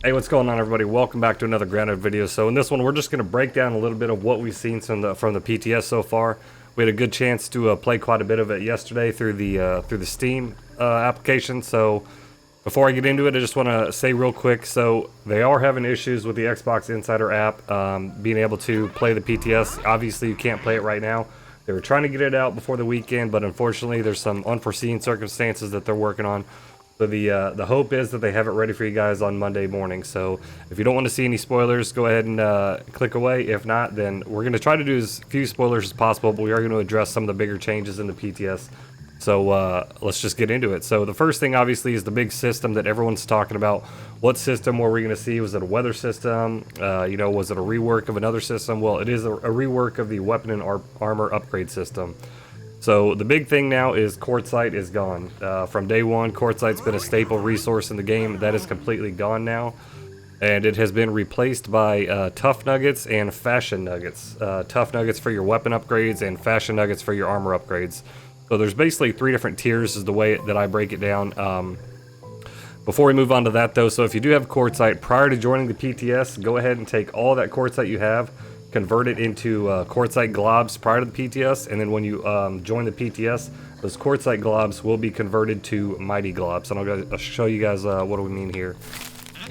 Hey, what's going on, everybody? Welcome back to another grounded video. So in this one, we're just going to break down a little bit of what we've seen from the PTS so far. We had a good chance to play quite a bit of it yesterday through the Steam application. So before I get into it, I just want to say real quick. So they are having issues with the Xbox Insider app being able to play the PTS. Obviously, you can't play it right now. They were trying to get it out before the weekend, but unfortunately, there's some unforeseen circumstances that they're working on. So the hope is that they have it ready for you guys on Monday morning. So if you don't want to see any spoilers, go ahead and click away. If not, then we're going to try to do as few spoilers as possible, but we are going to address some of the bigger changes in the PTS. So let's just get into it. So the first thing, obviously, is the big system that everyone's talking about. What system were we going to see? Was it a weather system? Was it a rework of another system? Well, it is a rework of the weapon and armor upgrade system. So the big thing now is quartzite is gone. From day one, quartzite's been a staple resource in the game. That is completely gone now. And it has been replaced by tough nuggets and fashion nuggets. Tough nuggets for your weapon upgrades and fashion nuggets for your armor upgrades. So there's basically 3 different tiers is the way that I break it down. Before we move on to that though, so if you do have quartzite, prior to joining the PTS, go ahead and take all that quartzite you have, convert it into quartzite globs prior to the PTS, and then when you join the PTS, those quartzite globs will be converted to mighty globs. And I'll show you guys what do we mean here.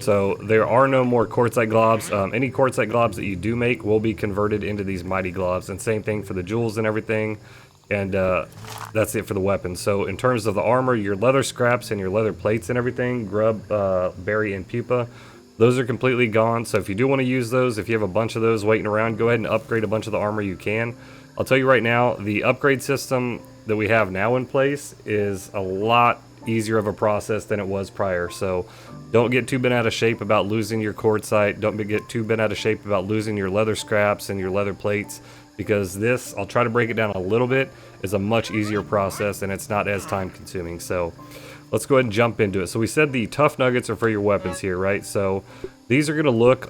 So there are no more quartzite globs. Any quartzite globs that you do make will be converted into these mighty globs, and same thing for the jewels and everything. And that's it for the weapons. So in terms of the armor, your leather scraps and your leather plates and everything, grub, berry, and pupa, those are completely gone. So if you do want to use those, if you have a bunch of those waiting around, go ahead and upgrade a bunch of the armor you can. I'll tell you right now, the upgrade system that we have now in place is a lot easier of a process than it was prior. So don't get too bent out of shape about losing your quartzite. Don't get too bent out of shape about losing your leather scraps and your leather plates, because this, I'll try to break it down a little bit, is a much easier process and it's not as time consuming. So let's go ahead and jump into it. So we said the tough nuggets are for your weapons here, right? So these are going to look,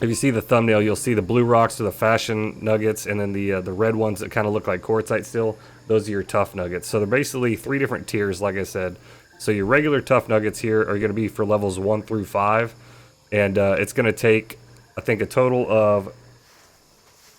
if you see the thumbnail, you'll see the blue rocks are the fashion nuggets, and then the red ones that kind of look like quartzite still, those are your tough nuggets. So they're basically 3 different tiers, like I said. So your regular tough nuggets here are going to be for levels 1 through 5, and it's going to take, I think, a total of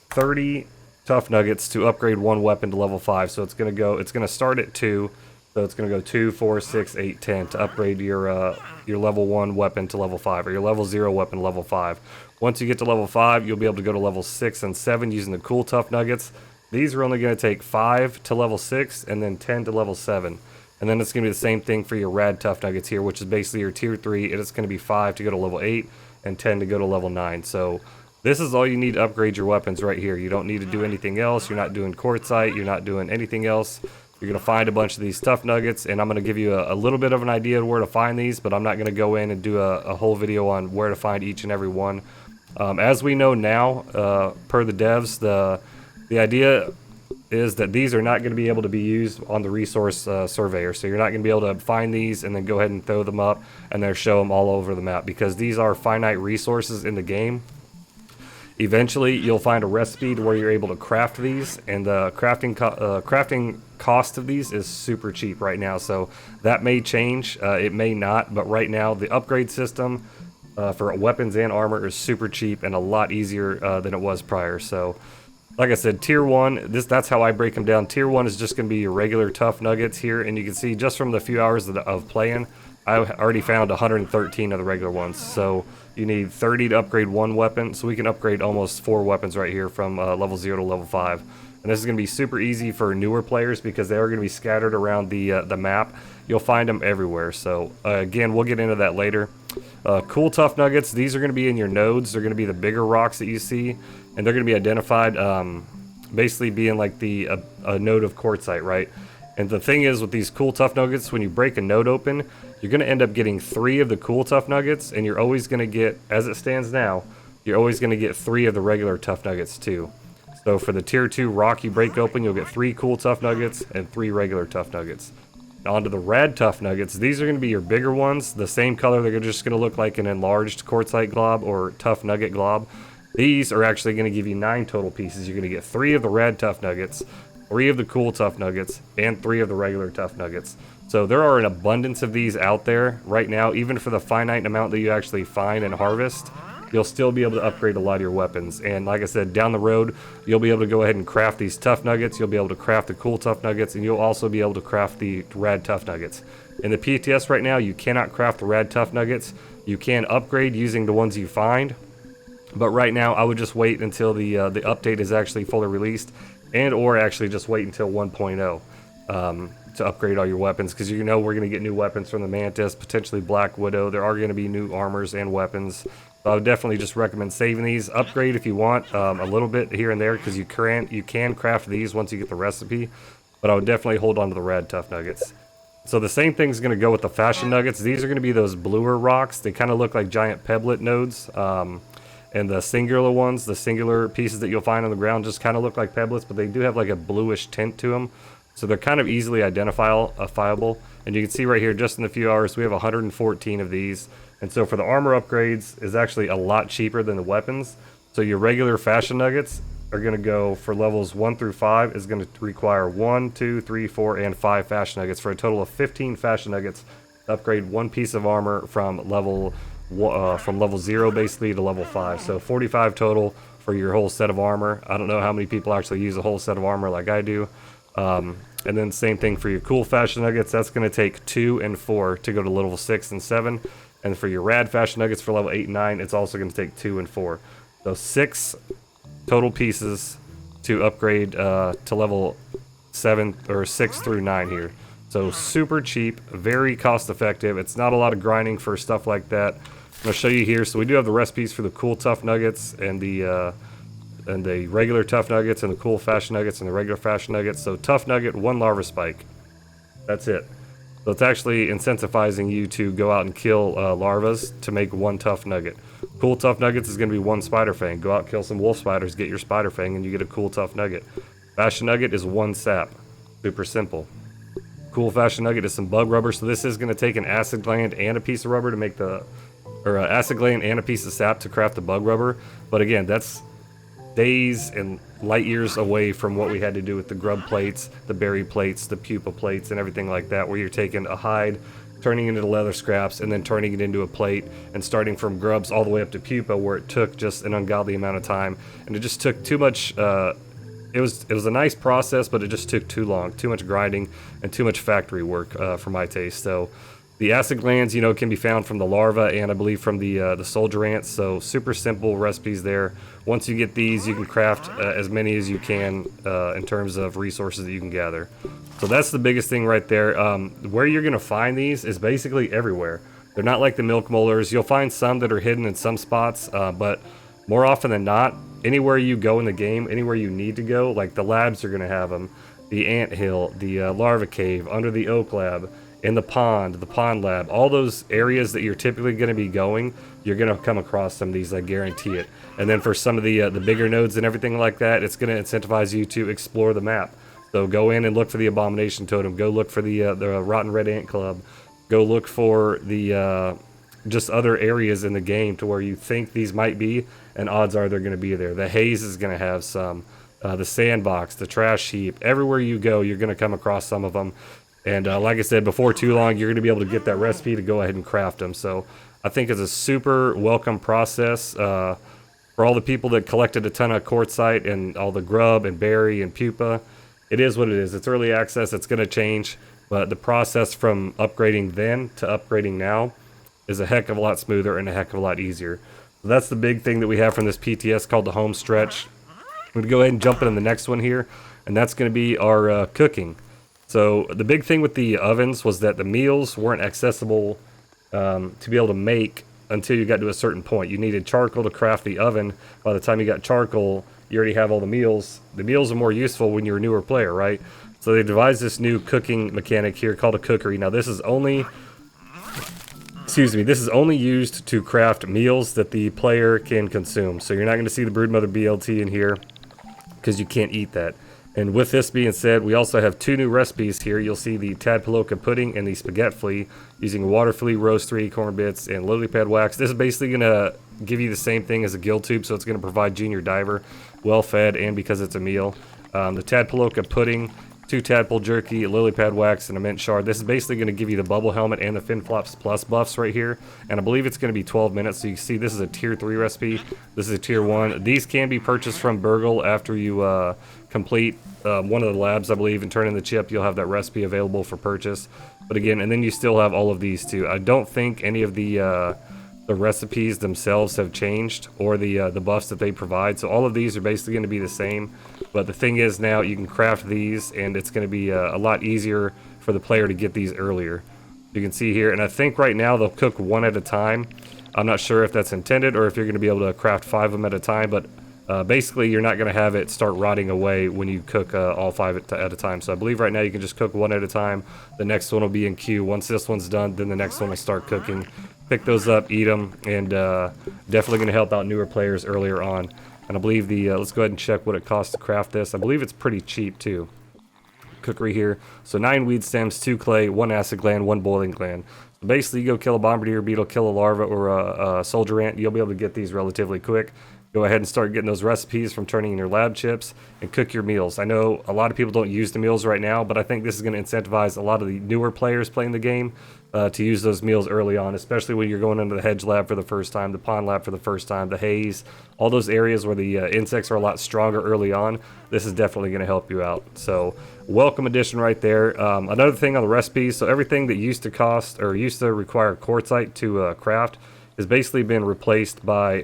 30 tough nuggets to upgrade one weapon to level 5. So it's going to start at 2. So it's going to go 2, 4, 6, 8, 10 to upgrade your level 1 weapon to level 5, or your level 0 weapon to level 5. Once you get to level 5, you'll be able to go to level 6 and 7 using the cool tough nuggets. These are only going to take 5 to level 6 and then 10 to level 7. And then it's going to be the same thing for your rad tough nuggets here, which is basically your tier 3, and it's going to be 5 to go to level 8 and 10 to go to level 9. So this is all you need to upgrade your weapons right here. You don't need to do anything else. You're not doing quartzite. You're not doing anything else. You're going to find a bunch of these tough nuggets, and I'm going to give you a little bit of an idea of where to find these, but I'm not going to go in and do a whole video on where to find each and every one. As we know now, per the devs, the idea is that these are not going to be able to be used on the resource surveyor. So you're not going to be able to find these and then go ahead and throw them up and then show them all over the map, because these are finite resources in the game. Eventually, you'll find a recipe to where you're able to craft these, and the crafting cost of these is super cheap right now. So that may change, it may not, but right now the upgrade system for weapons and armor is super cheap and a lot easier than it was prior. So like I said, tier 1, that's how I break them down. Tier 1 is just going to be your regular tough nuggets here, and you can see just from the few hours of playing, I already found 113 of the regular ones. So you need 30 to upgrade one weapon, so we can upgrade almost 4 weapons right here from level 0 to level 5. And this is going to be super easy for newer players because they are going to be scattered around the map. You'll find them everywhere. So again, we'll get into that later. Cool tough nuggets, these are going to be in your nodes. They're going to be the bigger rocks that you see, and they're going to be identified basically being like a node of quartzite, right? And the thing is with these cool tough nuggets, when you break a node open, you're going to end up getting 3 of the cool tough nuggets, and you're always going to get, as it stands now, you're always going to get 3 of the regular tough nuggets too. So for the tier 2 rock you break open, you'll get 3 cool tough nuggets and 3 regular tough nuggets. Now onto the rad tough nuggets, these are going to be your bigger ones, the same color. They're just going to look like an enlarged quartzite glob or tough nugget glob. These are actually going to give you 9 total pieces. You're going to get 3 of the rad tough nuggets, 3 of the cool tough nuggets, and 3 of the regular tough nuggets. So there are an abundance of these out there right now. Even for the finite amount that you actually find and harvest, you'll still be able to upgrade a lot of your weapons. And like I said, down the road, you'll be able to go ahead and craft these tough nuggets. You'll be able to craft the cool tough nuggets, and you'll also be able to craft the rad tough nuggets. In the PTS right now, you cannot craft the rad tough nuggets. You can upgrade using the ones you find, but right now I would just wait until the update is actually fully released, and or actually just wait until 1.0 to upgrade all your weapons, because you know we're going to get new weapons from the Mantis, potentially Black Widow. There are going to be new armors and weapons. So I would definitely just recommend saving these. Upgrade if you want a little bit here and there, because you can craft these once you get the recipe, but I would definitely hold on to the rad tough nuggets. So the same thing's going to go with the fashion nuggets. These are going to be those bluer rocks. They kind of look like giant pebblet nodes. And the singular ones, the singular pieces that you'll find on the ground, just kind of look like pebblets, but they do have like a bluish tint to them. So they're kind of easily identifiable. And you can see right here, just in a few hours, we have 114 of these. And so for the armor upgrades, is actually a lot cheaper than the weapons. So your regular fashion nuggets are going to go for levels 1 through 5 is going to require 1, 2, 3, 4, and 5 fashion nuggets for a total of 15 fashion nuggets to upgrade one piece of armor from level 0 basically to level 5. So 45 total for your whole set of armor. I don't know how many people actually use a whole set of armor like I do. And then same thing for your cool fashion nuggets. That's going to take 2 and 4 to go to level 6 and 7. And for your rad fashion nuggets for level 8 and 9, it's also going to take 2 and 4. So 6 total pieces to upgrade to level 7 or 6 through 9 here. So super cheap, very cost effective. It's not a lot of grinding for stuff like that. I'm going to show you here. So we do have the recipes for the cool tough nuggets and the regular tough nuggets and the cool fashion nuggets and the regular fashion nuggets. So tough nugget, 1 larva spike. That's it. So it's actually incentivizing you to go out and kill larvas to make 1 tough nugget. Cool tough nuggets is going to be 1 spider fang. Go out, kill some wolf spiders, get your spider fang, and you get a cool tough nugget. Fashion nugget is 1 sap. Super simple. Cool fashion nugget is some bug rubber. So this is going to take an acid gland and a piece of rubber to make the, acid gland and a piece of sap to craft the bug rubber. But again, that's days and light years away from what we had to do with the grub plates, the berry plates, the pupa plates, and everything like that, where you're taking a hide, turning it into leather scraps, and then turning it into a plate, and starting from grubs all the way up to pupa, where it took just an ungodly amount of time, and it just took too much. It was a nice process, but it just took too long, too much grinding, and too much factory work for my taste. So the acid glands, you know, can be found from the larva and I believe from the soldier ants. So super simple recipes there. Once you get these, you can craft as many as you can in terms of resources that you can gather. So that's the biggest thing right there. Where you're going to find these is basically everywhere. They're not like the milk molars. You'll find some that are hidden in some spots, but more often than not, anywhere you go in the game, anywhere you need to go, like the labs are going to have them, the ant hill, the larva cave, under the oak lab, in the pond lab, all those areas that you're typically going to be going, you're going to come across some of these, I guarantee it. And then for some of the bigger nodes and everything like that, it's going to incentivize you to explore the map. So go in and look for the abomination totem, go look for the rotten red ant club, go look for the just other areas in the game to where you think these might be, and odds are they're going to be there. The haze is going to have some, the sandbox, the trash heap, everywhere you go, you're going to come across some of them. And like I said, before too long, you're going to be able to get that recipe to go ahead and craft them. So I think it's a super welcome process for all the people that collected a ton of quartzite and all the grub and berry and pupa. It is what it is. It's early access. It's going to change. But the process from upgrading then to upgrading now is a heck of a lot smoother and a heck of a lot easier. So that's the big thing that we have from this PTS called the home stretch. I'm going to go ahead and jump into the next one here. And that's going to be our cooking. So the big thing with the ovens was that the meals weren't accessible to be able to make until you got to a certain point. You needed charcoal to craft the oven. By the time you got charcoal, you already have all the meals. The meals are more useful when you're a newer player, right? So they devised this new cooking mechanic here called a cookery. Now this is only, this is only used to craft meals that the player can consume. So you're not going to see the Broodmother BLT in here because you can't eat that. And with this being said, we also have 2 new recipes here. You'll see the Tadpoloka pudding and the spaghetti flea using water flea, rose 3, corn bits, and lily pad wax. This is basically going to give you the same thing as a gill tube, so it's going to provide junior diver well fed and because it's a meal. The Tadpoloka pudding 2 tadpole jerky, a lily pad wax, and a mint shard. This is basically going to give you the bubble helmet and the fin flops plus buffs right here, and I believe it's going to be 12 minutes. So you can see this is a tier 3 recipe, this is a tier 1. These can be purchased from Burgle after you complete one of the labs, I believe, and turn in the chip. You'll have that recipe available for purchase. But again, and then you still have all of these too. I don't think any of the recipes themselves have changed, or the buffs that they provide. So all of these are basically going to be the same. But the thing is, now you can craft these, and it's going to be a lot easier for the player to get these earlier. You can see here, and I think right now they'll cook 1 at a time. I'm not sure if that's intended or if you're going to be able to craft 5 of them at a time, but basically you're not going to have it start rotting away when you cook all 5 at a time. So I believe right now you can just cook 1 at a time. The next one will be in queue. Once this one's done, then the next one will start cooking. Pick those up, eat them, and definitely going to help out newer players earlier on. And I believe let's go ahead and check what it costs to craft this. I believe it's pretty cheap too. Cookery here. So 9 weed stems, 2 clay, 1 acid gland, 1 boiling gland. So basically you go kill a bombardier beetle, kill a larva, or a soldier ant. You'll be able to get these relatively quick. Go ahead and start getting those recipes from turning in your lab chips and cook your meals. I know a lot of people don't use the meals right now, but I think this is going to incentivize a lot of the newer players playing the game to use those meals early on, especially when you're going into the hedge lab for the first time, the pond lab for the first time, the haze, all those areas where the insects are a lot stronger early on. This is definitely going to help you out. So welcome addition right there. Another thing on the recipes, so everything that used to cost or used to require quartzite to craft has basically been replaced by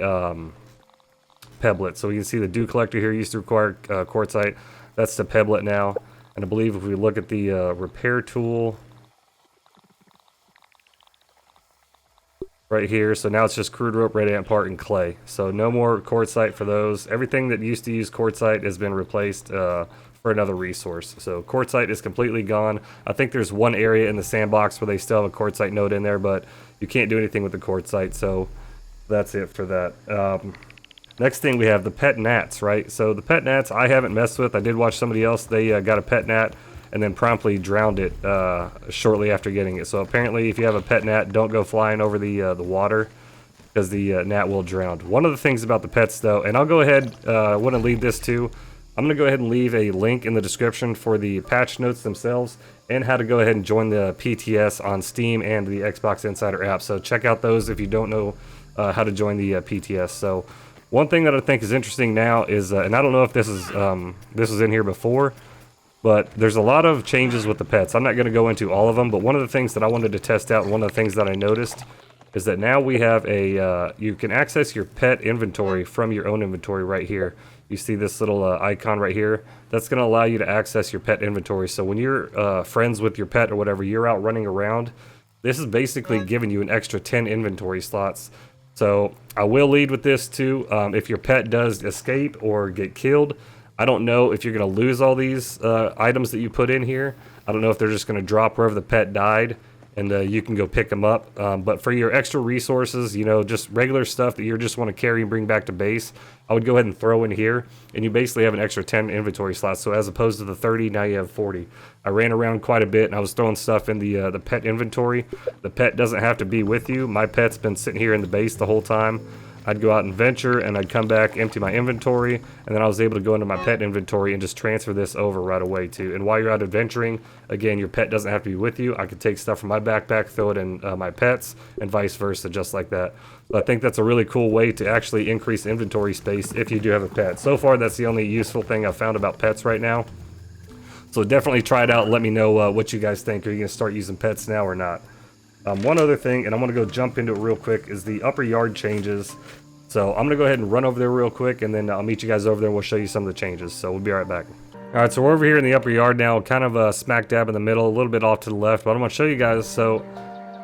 pebblet. So you can see the dew collector here used to require quartzite. That's the pebblet now. And I believe if we look at the repair tool right here, so now it's just crude rope, red ant part, and clay. So no more quartzite for those. Everything that used to use quartzite has been replaced for another resource. So quartzite is completely gone. I think there's one area in the sandbox where they still have a quartzite node in there, but you can't do anything with the quartzite. So that's it for that. Next thing we have the pet gnats, right? So the pet gnats I haven't messed with. I did watch somebody else. They got a pet gnat and then promptly drowned it shortly after getting it. So apparently if you have a pet gnat, don't go flying over the water because the gnat will drown. One of the things about the pets though, and I'll go ahead, I want to leave this too. I'm going to go ahead and leave a link in the description for the patch notes themselves and how to go ahead and join the PTS on Steam and the Xbox Insider app. So check out those if you don't know how to join the PTS. So one thing that I think is interesting now is, and I don't know if this was in here before, but there's a lot of changes with the pets. I'm not going to go into all of them, but one of the things that I wanted to test out, and one of the things that I noticed, is that now we have you can access your pet inventory from your own inventory right here. You see this little icon right here? That's going to allow you to access your pet inventory. So when you're friends with your pet or whatever, you're out running around, this is basically giving you an extra 10 inventory slots. So I will lead with this too. If your pet does escape or get killed, I don't know if you're going to lose all these items that you put in here. I don't know if they're just going to drop wherever the pet died and you can go pick them up. But for your extra resources, you know, just regular stuff that you just want to carry and bring back to base, I would go ahead and throw in here, and you basically have an extra 10 inventory slots. So as opposed to the 30, now you have 40. I ran around quite a bit, and I was throwing stuff in the pet inventory. The pet doesn't have to be with you. My pet's been sitting here in the base the whole time. I'd go out and venture, and I'd come back, empty my inventory, and then I was able to go into my pet inventory and just transfer this over right away too. And while you're out adventuring, again, your pet doesn't have to be with you. I could take stuff from my backpack, throw it in my pet's, and vice versa, just like that. So I think that's a really cool way to actually increase inventory space if you do have a pet. So far, that's the only useful thing I've found about pets right now. So definitely try it out and let me know what you guys think. Are you going to start using pets now or not? One other thing, and I'm going to go jump into it real quick, is the upper yard changes. So I'm going to go ahead and run over there real quick, and then I'll meet you guys over there and we'll show you some of the changes. So we'll be right back. Alright, so we're over here in the upper yard now, kind of smack dab in the middle, a little bit off to the left, but I'm going to show you guys. So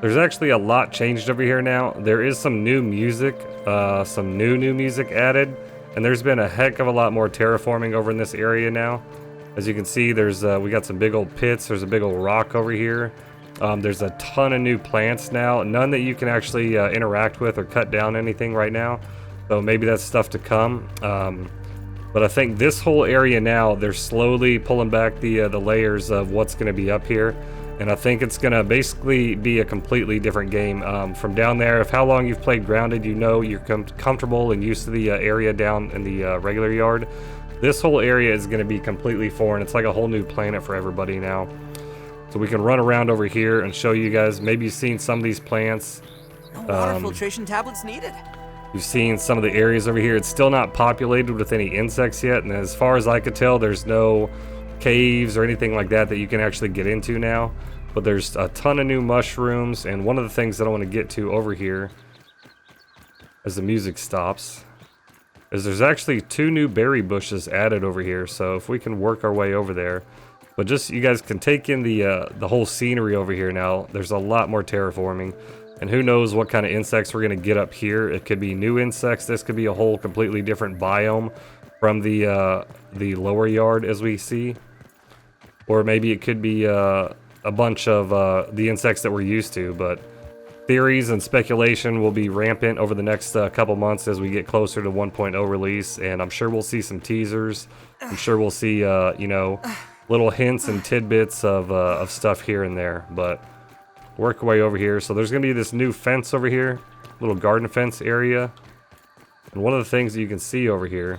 there's actually a lot changed over here now. There is some new music, some new music added, and there's been a heck of a lot more terraforming over in this area now. As you can see, there's we got some big old pits, there's a big old rock over here. There's a ton of new plants now, none that you can actually interact with or cut down anything right now. So maybe that's stuff to come. But I think this whole area now, they're slowly pulling back the layers of what's going to be up here. And I think it's going to basically be a completely different game. From down there, if how long you've played Grounded, you know you're comfortable and used to the area down in the regular yard. This whole area is going to be completely foreign. It's like a whole new planet for everybody now. So we can run around over here and show you guys. Maybe you've seen some of these plants. No water filtration tablets needed. You've seen some of the areas over here. It's still not populated with any insects yet. And as far as I could tell, there's no caves or anything like that that you can actually get into now. But there's a ton of new mushrooms. And one of the things that I want to get to over here, as the music stops, is there's actually 2 new berry bushes added over here. So if we can work our way over there. But just, you guys can take in the whole scenery over here now. There's a lot more terraforming. And who knows what kind of insects we're going to get up here. It could be new insects. This could be a whole completely different biome from the lower yard as we see. Or maybe it could be a bunch of the insects that we're used to. But theories and speculation will be rampant over the next couple months as we get closer to 1.0 release. And I'm sure we'll see some teasers. I'm sure we'll see, you know, little hints and tidbits of stuff here and there. But work our way over here. So there's going to be this new fence over here, little garden fence area. And one of the things that you can see over here,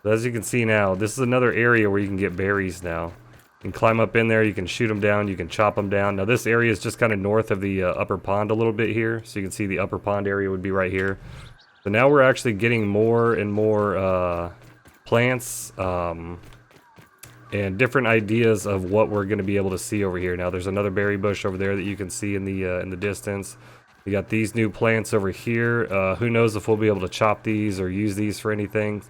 as you can see now, this is another area where you can get berries now. You can climb up in there, you can shoot them down, you can chop them down. Now this area is just kind of north of the upper pond a little bit here. So you can see the upper pond area would be right here. So now we're actually getting more and more plants and different ideas of what we're going to be able to see over here. Now there's another berry bush over there that you can see in the distance. We got these new plants over here. Who knows if we'll be able to chop these or use these for anything.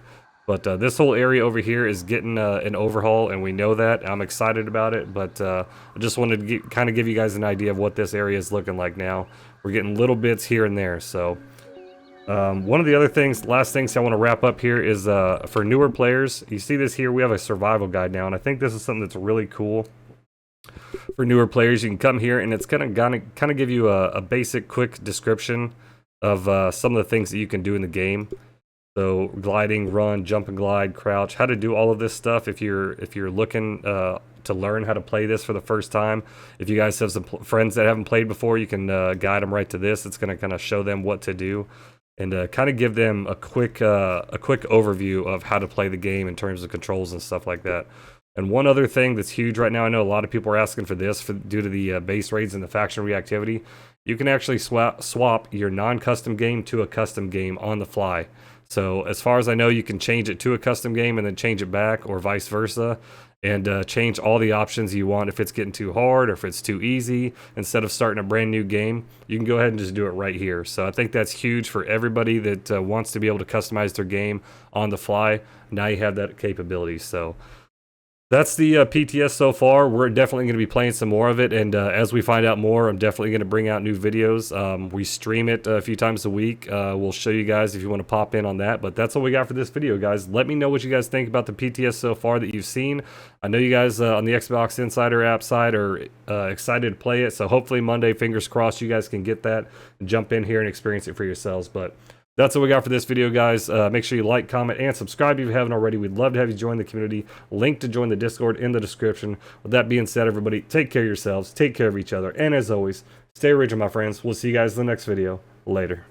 But this whole area over here is getting an overhaul, and we know that. I'm excited about it, but I just wanted to kind of give you guys an idea of what this area is looking like now. We're getting little bits here and there, so... one of the other things, last things I want to wrap up here is for newer players. You see this here, we have a survival guide now, and I think this is something that's really cool. For newer players, you can come here and it's gonna kind of give you a basic quick description of some of the things that you can do in the game. So gliding, run, jump and glide, crouch, how to do all of this stuff if you're looking to learn how to play this for the first time. If you guys have some friends that haven't played before, you can guide them right to this. It's gonna kind of show them what to do. And kind of give them a quick overview of how to play the game in terms of controls and stuff like that. And one other thing that's huge right now, I know a lot of people are asking for this due to the base raids and the faction reactivity. You can actually swap your non-custom game to a custom game on the fly. So as far as I know, you can change it to a custom game and then change it back, or vice versa. And change all the options you want. If it's getting too hard or if it's too easy, instead of starting a brand new game, you can go ahead and just do it right here. So I think that's huge for everybody that wants to be able to customize their game on the fly. Now you have that capability. So that's the PTS so far. We're definitely going to be playing some more of it, and as we find out more, I'm definitely going to bring out new videos. We stream it a few times a week. We'll show you guys if you want to pop in on that, but that's all we got for this video, guys. Let me know what you guys think about the PTS so far that you've seen. I know you guys on the Xbox Insider app side are excited to play it, so hopefully Monday, fingers crossed, you guys can get that and jump in here and experience it for yourselves. But that's what we got for this video, guys. Make sure you like, comment, and subscribe if you haven't already. We'd love to have you join the community. Link to join the Discord in the description. With that being said, everybody, take care of yourselves, take care of each other, and as always, stay original, my friends. We'll see you guys in the next video. Later.